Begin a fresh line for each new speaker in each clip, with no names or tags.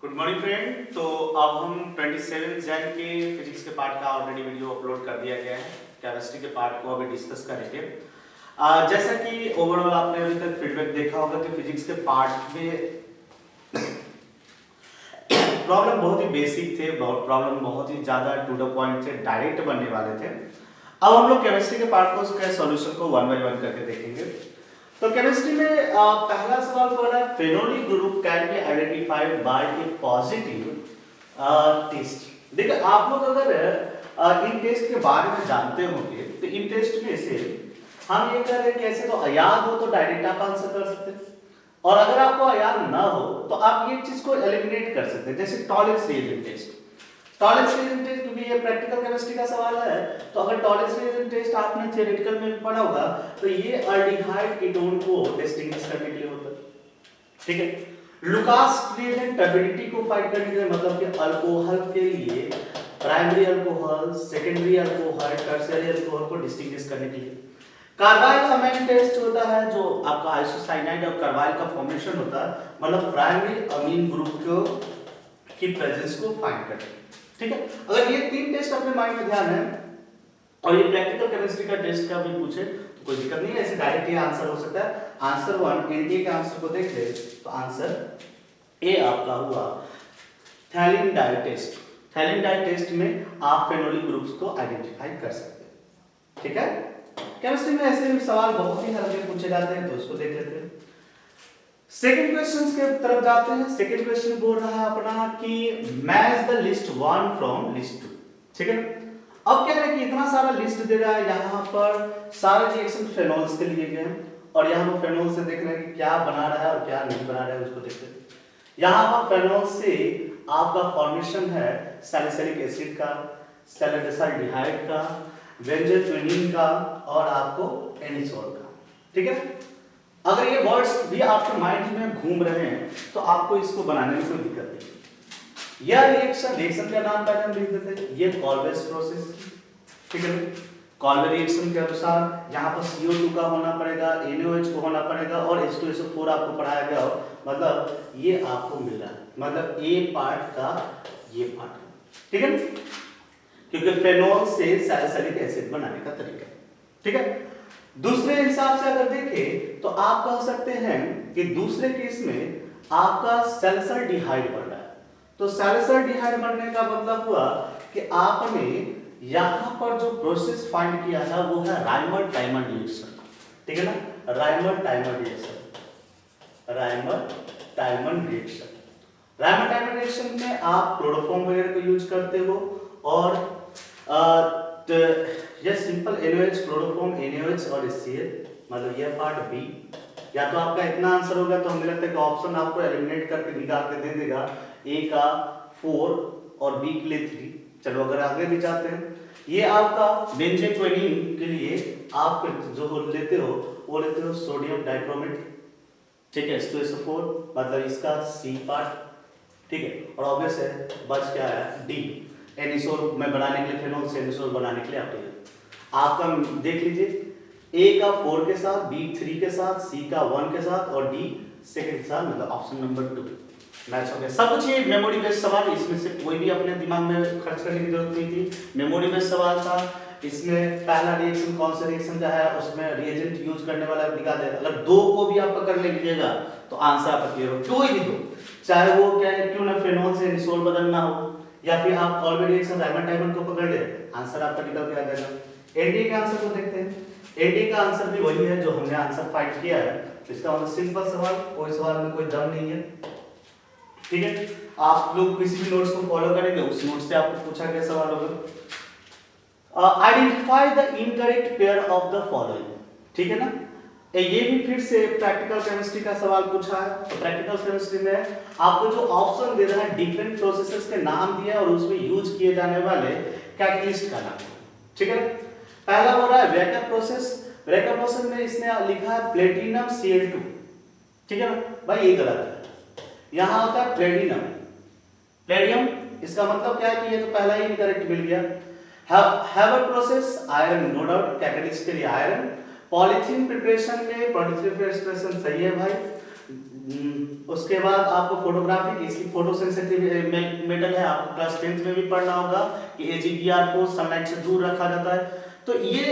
Good morning friend. तो अब हम 27 जैन के फिजिक्स के पार्ट का ऑलरेडी वीडियो अपलोड कर दिया गया है। केमिस्ट्री के पार्ट को अभी डिस्कस करेंगे। जैसा कि ओवरऑल आपने अभी तक फीडबैक देखा होगा कि फिजिक्स के पार्ट में प्रॉब्लम बहुत ही बेसिक थे, प्रॉब्लम बहुत ही ज्यादा टू द पॉइंट थे, डायरेक्ट बनने वाले थे। अब हम लोग केमिस्ट्री के पार्ट को उसके सॉल्यूशन को वन बाय वन करके देखेंगे। तो केमिस्ट्री में पहला सवाल पड़ रहा है, phenolic group can be identified by A positive test. देखिए आप लोग अगर इन टेस्ट के बारे में जानते होंगे तो इन टेस्ट में से हम ये कर रहे हैं कैसे, तो याद हो तो डायरेक्ट आप आंसर कर सकते हैं, और अगर आपको याद ना हो तो आप ये चीज को एलिमिनेट कर सकते हैं। जैसे tolerance reagent test, tolerance reagent test, क्योंकि ये प्रैक्टिकल केमिस्ट्री का सवाल है, तो अगर टॉलरेंस रिएजेंट टेस्ट आपने थियोरेटिकल में पढ़ा होगा तो ये अल्डिहाइड कीटोन को डिस्टिंग्विश करने के लिए होता है, ठीक है। लुकास रिएजेंट टर्बिडिटी को फाइंड करने के लिए, मतलब कि अल्कोहल के लिए primary alcohol, secondary alcohol, tertiary alcohol को डिस्टिंग्विश करने के लिए। कार्बाइल अमीन टेस्ट होता है जो आपका आइसोसाइनाइड और कार्बाइल का फॉर्मेशन होता है, मतलब प्राइमरी अमीन ग्रुप को की प्रेजेंस को फाइंड करते हैं, ठीक है। अगर ये तीन टेस्ट अपने माइंड में ध्यान है और ये प्रैक्टिकल केमिस्ट्री का टेस्ट का भी पूछे तो कोई दिक्कत नहीं है, ऐसे डायरेक्ट ये आंसर हो सकता है। आंसर 1 एनडीए के आंसर को देख ले तो आंसर ए आपका हुआ थैलिन डाई टेस्ट। थैलिन डाई टेस्ट में आप फेनोलिक ग्रुप्स को आइडेंटिफाई कर सकते हैं, ठीक है। केमिस्ट्री में ऐसे भी सवाल बहुत ही हल्के पूछे जाते हैं, तो उसको देख लेते हैं। सेकंड क्वेश्चन के तरफ जाते हैं। सेकंड क्वेश्चन बोल रहा है अपना कि match the list 1 from list 2, ठीक है। अब क्या है कि इतना सारा लिस्ट दे रहा है, यहाँ पर सारे रिएक्शन फेनोल्स के लिए गए हैं और यहाँ पर फेनोल से देख रहे हैं कि क्या बना रहा है और क्या नहीं बना रहा है, उसको देखते हैं। यहाँ पर फेनोल से आपका फॉर्मेशन है सैलिसिलिक एसिड का, सैलिसिल्डिहाइड का, बेंजोक्विनिन का और आपको एनिसोल का, ठीक है। अगर ये वर्ड्स भी आपके माइंड में घूम रहे हैं तो आपको इसको बनाने में कोई दिक्कत नहीं। यह रिएक्शन का नाम पहले हम लिख देते हैं, ये कॉल्वेज प्रोसेस, ठीक है। कॉल्वे रिएक्शन के अनुसार यहाँ पर CO2 का होना पड़ेगा, NaOH को होना पड़ेगा और H2SO4 आपको पढ़ाया गया हो, मतलब ये आपको मिल रहा है, मतलब A पार्ट का ये पार्ट, ठीक है, क्योंकि फेनोल से सैलिसिलिक एसिड बनाने का तरीका, ठीक है। दूसरे हिसाब से अगर देखें तो आप कह सकते हैं कि दूसरे केस में आपका सैलिसिल्डिहाइड बन रहा है, तो सैलिसिल्डिहाइड बनने का मतलब हुआ कि आपने यहां पर जो प्रोसेस फाइंड किया था वो है राइमर-टाइमर रिएक्शन, ठीक है ना। Rymer-timer reaction, Rymer-timer reaction, Rymer-timer reaction में आप क्लोरोफॉर्म वगैरह को यूज करते हो और ये सिंपल NaOH, क्लोरोफॉर्म, NaOH और HCl, मतलब ये पार्ट बी। या तो आपका इतना आंसर होगा तो हमें लगता है कि ऑप्शन आपको एलिमिनेट करके निकाल के दे देगा, ए का 4 और बी के लिए 3। चलो अगर आगे भी जाते हैं, ये आपका बेंजोक्विनिन के लिए आप जो लेते हो वो लेते हो सोडियम डाइक्रोमेट, ठीक है, H2SO4, मतलब इसका C पार्ट, ठीक है। और ऑब्वियस है बच क्या है डी, एनिसोल में बनाने के लिए, फेनोल से एनिसोल बनाने के लिए आपका देख लीजिए, ए का 4 के साथ, बी 3 के साथ, सी का 1 के साथ और डी सेकंड के साथ, मतलब ऑप्शन नंबर 2 मैच हो गया। सब कुछ ये मेमोरी बेस्ड सवाल, इसमें से कोई भी अपने दिमाग में खर्च करने की जरूरत नहीं थी, मेमोरी बेस्ड सवाल था। इसमें पहला रिएक्शन कौन सा रिएक्शन का है, उसमें रिएजेंट यूज करने वाला दिखा दे। अगर दो को भी आप पकड़ लीजिएगा तो आंसर आपका क्लियर हो, कोई भी दो, चाहे वो क्या है, क्यों ना फेनोल से एनिसोल बदलना हो या फिर आप कॉल्वे रिएक्शन राइमर-टाइमर को पकड़ ले, आंसर आपका निकल के आ जाएगा। एनडीए के आंसर को देखते हैं। एनडीए का आंसर भी वही है जो हमने आंसर फाइंड किया है, तो इसका मतलब सिंपल सवाल, कोई सवाल में कोई दम नहीं है, ठीक है। आप लोग किसी भी नोट्स को फॉलो करेंगे, उस नोट से आपको पूछा गया सवाल होगा। Identify the incorrect pair of the following, ठीक है ना। ये भी फिर से प्रैक्टिकल केमिस्ट्री का सवाल पूछा है, तो प्रैक्टिकल केमिस्ट्री में आपको जो ऑप्शन दे रहा है डिफरेंट प्रोसेसेस के नाम दिया और उसमें यूज किए जाने वाले कैटलिस्ट का नाम, ठीक है। पहला हो रहा है वेकर प्रोसेस। वेकर प्रोसेस में इसने लिखा है प्लेटिनम Cl2, ठीक है ना भाई, ये गलत है, यहां होता है प्लेटिनम, प्लेटियम, इसका मतलब क्या है कि ये तो पहला ही इनकरेक्ट मिल गया। Haber process iron, no doubt catalyst के लिए आयरन। पॉलीथीन प्रिपरेशन में पॉलीथीन प्रिपरेशन सही है भाई। उसके बाद आपको फोटोग्राफी, इसकी फोटो सेंसिटिव मेटल है, आपको क्लास 10th में भी पढ़ना होगा कि AGPR को सनलाइट से दूर रखा जाता है। तो ये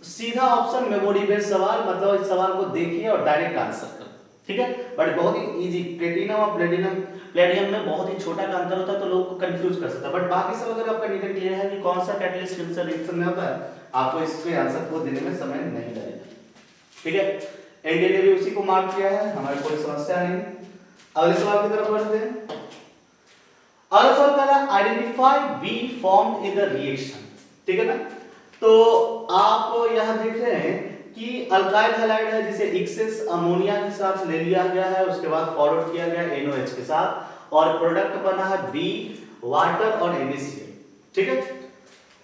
सीधा ऑप्शन मेमोरी बेस्ड सवाल, मतलब इस सवाल को देखिए और डायरेक्ट आंसर करो, ठीक है। बट बहुत ही इजी, प्लेटिनम और प्लेडियम में बहुत ही छोटा का अंतर होता है तो लोगों को कंफ्यूज कर सकता है। बट बाकी सब अगर आपका नीट क्लियर है कि कौन सा कैटलिस्ट फिल्म रिएक्शन में होता है, आपको इसके आंसर को देने में समय नहीं लगेगा, ठीक है। एनडीए ने भी उसी को मार्क किया है, हमारे कोई समस्या नहीं। अगले सवाल की तरफ बढ़ते हैं। अगला सवाल पहला, identify be formed in the reaction, ठीक है ना। तो आप यहां देख रहे हैं कि अल्काइल हैलाइड है जिसे एक्सेस अमोनिया के साथ ले लिया गया है, उसके बाद फॉरवर्ड किया गया NOH के साथ और प्रोडक्ट बना है बी वाटर और NaCl, ठीक है।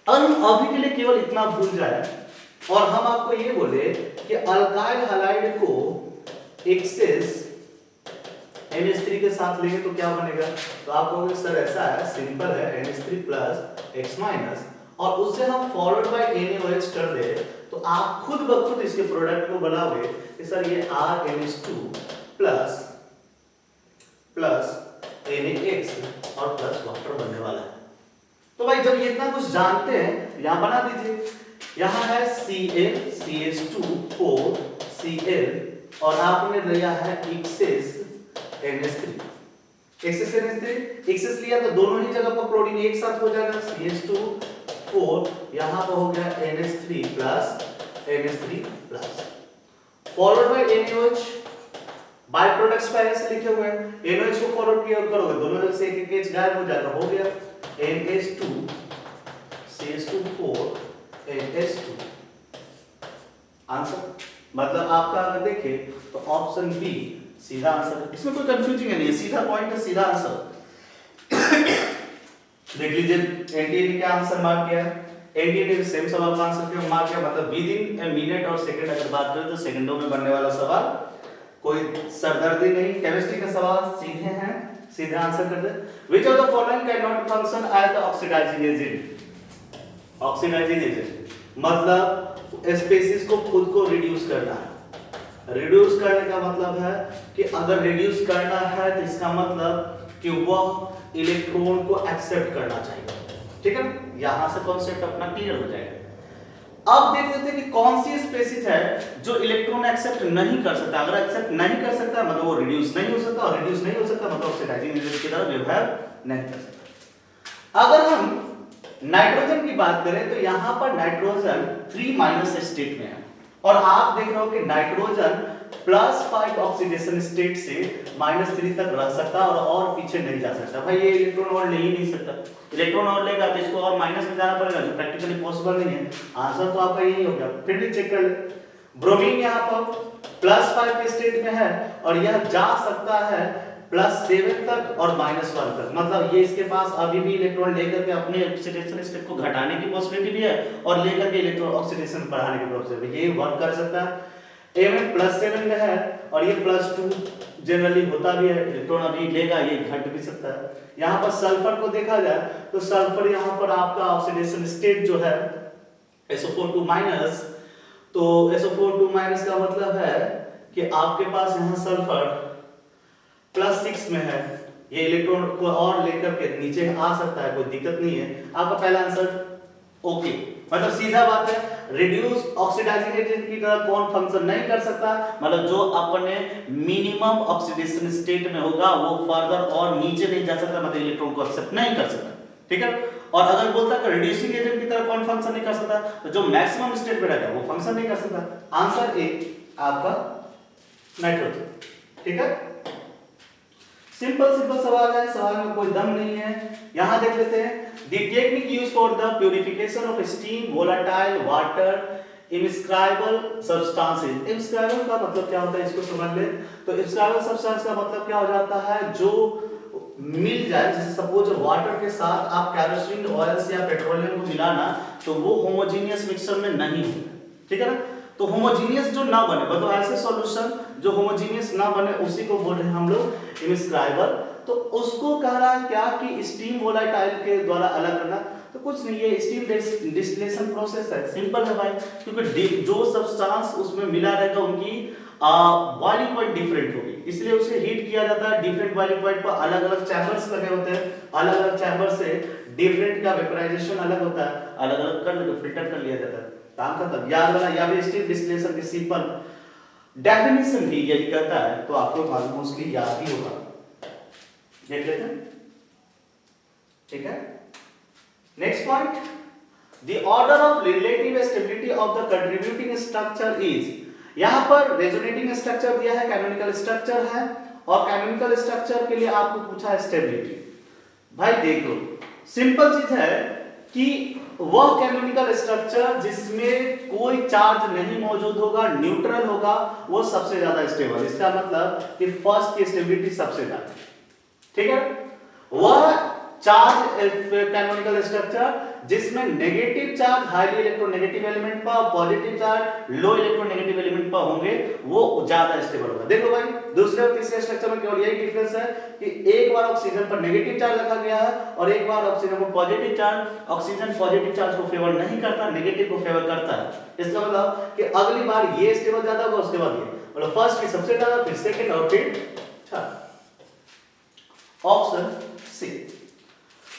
अब हम अभी के लिए केवल इतना भूल जाए और हम आपको ये बोले कि अल्काइल हैलाइड को एक्सेस NH3 के साथ लेंगे तो क्या बनेगा, तो आप कहोगे सर ऐसा है, सिंपल है, NH3 प्लस X माइनस और उससे हम फॉरवर्ड बाय NaOH कर दे तो आप खुद ब खुद इसके प्रोडक्ट को बनाओगे कि सर ये RNH2 प्लस NaX और प्लस वाटर बनने वाला है। तो भाई जब ये इतना कुछ जानते हैं यहां बना दीजिए, यहां है Cl CH2 4Cl और आपने लिया है एक्सेस NH3, एक्सेस लिया तो दोनों ही जगह पर क्लोरीन एक साथ हो जाएगा, CH2 4 यहां पर हो गया NH3 plus forward bye NaOH, by products पहले से लिखे हुए हैं, NaOH को फॉरवर्ड किया करोगे दोनों जगह से एक H गायब हो जाएगा, हो गया NH2 CH2 4 NH2 आंसर। मतलब आपका अगर देखें तो ऑप्शन बी सीधा आंसर, इसमें कोई कंफ्यूजिंग नहीं है, सीधा पॉइंट है, सीधा आंसर। देख लीजिए एनडीए ने क्या आंसर मार्क किया है, एनडीए ने भी सेम सवाल का आंसर क्यों मार्क किया, मतलब विद इन ए मिनट और सेकंड अगर बात करें तो सेकंडों में बनने वाला सवाल, कोई सरदर्दी नहीं। केमिस्ट्री के सवाल सीधे हैं, सीधे आंसर कर दे। Which of the following can not function as the oxidizing agent, oxidizing agent मतलब स्पीशीज को खुद को रिड्यूस करना है। रिड्यूस करने का मतलब है कि अगर रिड्यूस करना है तो इसका मतलब कि वह इलेक्ट्रॉन को एक्सेप्ट करना चाहिए, ठीक है। यहां से कॉन्सेप्ट अपना क्लियर हो जाएगा। अब देख लेते हैं कि कौन सी स्पीशीज है जो इलेक्ट्रॉन एक्सेप्ट नहीं कर सकता। अगर एक्सेप्ट नहीं कर सकता मतलब वो रिड्यूस नहीं हो सकता, और रिड्यूस नहीं हो सकता मतलब ऑक्सीडाइजिंग एजेंट की तरह व्यवहार नहीं कर सकता। अगर हम नाइट्रोजन की बात करें तो यहां पर नाइट्रोजन 3- स्टेट में है और आप देख रहे हो कि नाइट्रोजन +5 ऑक्सीडेशन स्टेट से -3 तक रह सकता और पीछे नहीं जा सकता। भाई ये इलेक्ट्रॉन और ले ही नहीं सकता, इलेक्ट्रॉन और लेगा तो इसको और माइनस में जाना पड़ेगा जो प्रैक्टिकली पॉसिबल नहीं है। आंसर तो आपका यही हो गया। फिर भी चेक कर ले, ब्रोमीन यहाँ पर +5 के स्टेट में है और यह जा सकता है +7 तक और -1 तक, मतलब ये इसके पास अभी भी इलेक्ट्रॉन लेकर के अपने ऑक्सीडेशन स्टेट को घटाने की पॉसिबिलिटी भी है और लेकर के इलेक्ट्रॉन ऑक्सीडेशन बढ़ाने की पॉसिबिलिटी, ये वर्क कर सकता है। Mn +7 में है और ये +2 जनरली होता भी है, इलेक्ट्रॉन अभी लेगा, ये घट भी सकता है। यहाँ पर सल्फर को देखा जाए तो सल्फर यहाँ पर आपका ऑक्सीडेशन स्टेट जो है SO4 तो SO4 का मतलब है कि आपके पास यहाँ सल्फर +6 में है, ये इलेक्ट्रॉन को और लेकर के नीचे आ सकता है, कोई दिक्कत नहीं है। आपका पहला आंसर ओके, मतलब सीधा बात है, रिड्यूस ऑक्सीडाइजिंग एजेंट की तरह कौन फंक्शन नहीं कर सकता, मतलब जो अपने मिनिमम ऑक्सीडेशन स्टेट में होगा वो फर्दर और नीचे नहीं जा सकता, मतलब इलेक्ट्रॉन को एक्सेप्ट नहीं कर सकता, ठीक है। और अगर बोलता है रिड्यूसिंग एजेंट की तरह कौन फंक्शन नहीं कर सकता, तो जो मैक्सिमम स्टेट में रहेगा वो फंक्शन नहीं कर सकता। आंसर ए आपका नाइट्रोजन, ठीक है। सिंपल सवाल है, सवाल में कोई दम नहीं है। यहां देख लेते हैं, the technique used for the purification of steam, volatile water, insoluble substances. Insoluble का मतलब क्या होता है इसको समझ ले। तो इनस्क्राइबल सब्सटेंस का मतलब क्या हो जाता है, जो मिल जाए, जैसे सपोज वाटर के साथ आप कैरोसिन ऑयल्स या पेट्रोलियम को मिलाना तो वो होमोजेनियस मिक्सचर में नहीं होगा, ठीक है ना। तो होमोजेनियस जो ना बने, मतलब ऐसे सॉल्यूशन जो होमोजेनियस ना बने उसी को बोल रहे हैं हम लोग इनस्क्राइबल। तो उसको कह रहा है क्या कि स्टीम वोलेटाइल के द्वारा अलग करना, तो कुछ नहीं, ये स्टीम डिस्टिलेशन प्रोसेस है, सिंपल है भाई, क्योंकि जो सब्सटेंस उसमें मिला रहेगा उनकी बॉइलिंग पॉइंट डिफरेंट होगी। इसलिए उसे हीट किया जाता है। डिफरेंट बॉइलिंग पॉइंट पर अलग अलग चैम्बर्स लगे होते हैं, अलग अलग चैम्बर से डिफरेंट का वेपराइजेशन अलग होता है, अलग अलग कर फिल्टर कर लिया जाता है। काम खत्म। याद रखना, या भी स्टील डिस्टिलेशन की सिंपल डेफिनेशन भी यही कहता है, तो आपको मोस्टली याद ही होगा। देख लेते हैं, ठीक है। Next point, the order of relative stability of the contributing structure is, यहां पर रेजोनेटिंग स्ट्रक्चर दिया है, कैनोनिकल स्ट्रक्चर है, और कैनोनिकल स्ट्रक्चर के लिए आपको पूछा है स्टेबिलिटी। भाई देखो सिंपल चीज है कि वह कैनोनिकल स्ट्रक्चर जिसमें कोई चार्ज नहीं मौजूद होगा, न्यूट्रल होगा, वो सबसे ज्यादा स्टेबल। इसका मतलब कि फर्स्ट की स्टेबिलिटी सबसे ज्यादा, ठीक है। वह चार्ज कैनोनिकल स्ट्रक्चर जिसमें negative charge highly electronegative element पर, पॉजिटिव चार्ज लो इलेक्ट्रोनेगेटिव एलिमेंट पर होंगे, वो ज्यादा स्टेबल होगा। देखो भाई दूसरे और तीसरे स्ट्रक्चर में केवल यही डिफरेंस है कि एक बार ऑक्सीजन पर नेगेटिव चार्ज रखा गया है और एक बार ऑक्सीजन पर positive charge. Oxygen positive charge को फेवर नहीं करता, नेगेटिव को फेवर करता है। इसका मतलब कि अगली बार ये स्टेबल ज्यादा होगा, उसके बाद ये, मतलब फर्स्ट की सबसे ज्यादा, फिर सेकंड और फिर थर्ड। Option C.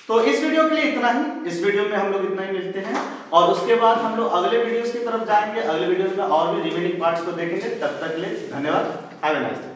तो इस वीडियो के लिए इतना ही। इस वीडियो में हम लोग इतना ही मिलते हैं और उसके बाद हम लोग अगले वीडियोस की तरफ जाएंगे। अगले वीडियोस में और भी रिमेनिंग पार्ट्स को देखेंगे। तब तक के लिए धन्यवाद। Have a nice day.